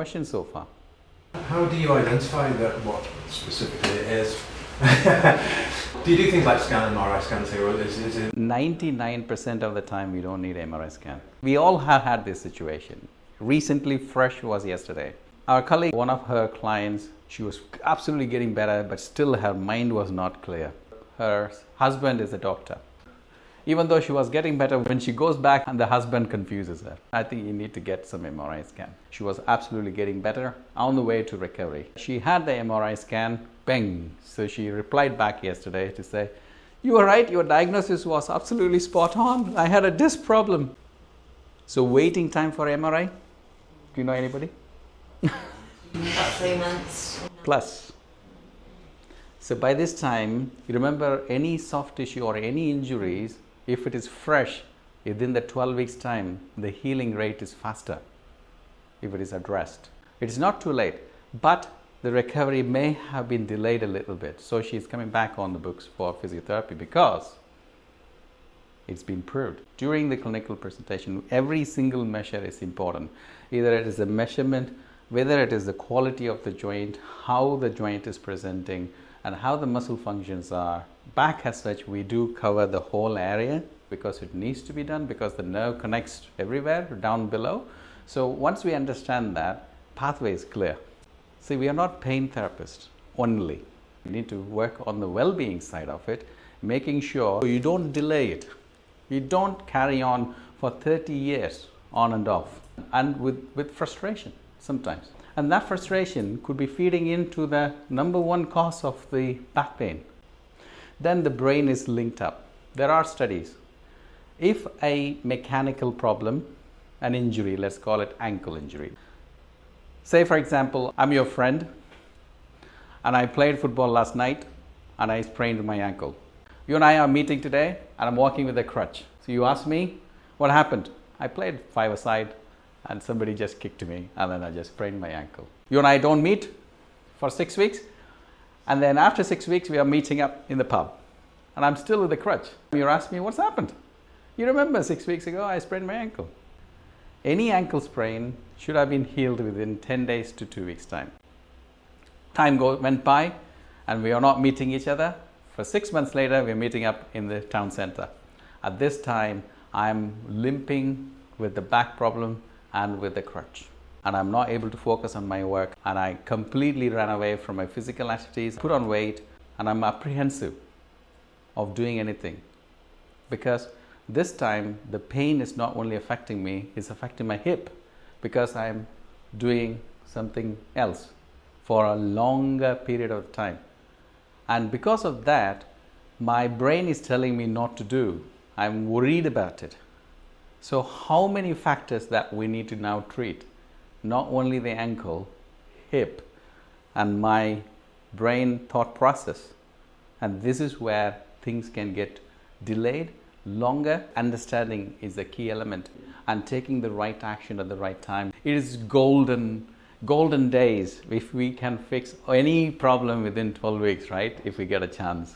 question so far. How do you identify that what specifically it is? Do you do things like scan MRI scans here, or is it? 99% of the time we don't need MRI scan. We all have had this situation. Recently, fresh was yesterday. Our colleague, one of her clients, she was absolutely getting better, but still her mind was not clear. Her husband is a doctor. Even though she was getting better, when she goes back and the husband confuses her. I think you need to get some MRI scan. She was absolutely getting better, on the way to recovery. She had the MRI scan, bang. So she replied back yesterday to say, "You were right, your diagnosis was absolutely spot on. I had a disc problem." So waiting time for MRI, do you know anybody? About 3 months. Plus. So by this time, you remember any soft tissue or any injuries, if it is fresh, within the 12 weeks time, the healing rate is faster if it is addressed. It is not too late, but the recovery may have been delayed a little bit. So she's coming back on the books for physiotherapy because it's been proved. During the clinical presentation, every single measure is important. Either it is a measurement, whether it is the quality of the joint, how the joint is presenting, and how the muscle functions are. Back as such, we do cover the whole area because it needs to be done, because the nerve connects everywhere down below. So once we understand that, pathway is clear. See, we are not pain therapists only. We need to work on the well-being side of it, making sure you don't delay it. You don't carry on for 30 years on and off, and with frustration sometimes. And that frustration could be feeding into the number one cause of the back pain. Then the brain is linked up. There are studies. If a mechanical problem, an injury, let's call it ankle injury. Say for example, I'm your friend and I played football last night and I sprained my ankle. You and I are meeting today and I'm walking with a crutch. So you ask me, what happened? I played five-a-side and somebody just kicked me and then I just sprained my ankle. You and I don't meet for 6 weeks, and then after 6 weeks we are meeting up in the pub and I'm still with the crutch. You ask me, what's happened? You remember 6 weeks ago I sprained my ankle. Any ankle sprain should have been healed within 10 days to 2 weeks time. Time went by and we are not meeting each other. For 6 months later we're meeting up in the town center. At this time I'm limping with the back problem and with the crutch, and I'm not able to focus on my work, and I completely ran away from my physical activities, put on weight, and I'm apprehensive of doing anything because this time the pain is not only affecting me, it's affecting my hip because I'm doing something else for a longer period of time. And because of that, my brain is telling me not to do. I'm worried about it. So how many factors that we need to now treat? Not only the ankle, hip, and my brain thought process. And this is where things can get delayed, longer. Understanding is the key element, and taking the right action at the right time. It is golden days if we can fix any problem within 12 weeks, right? If we get a chance.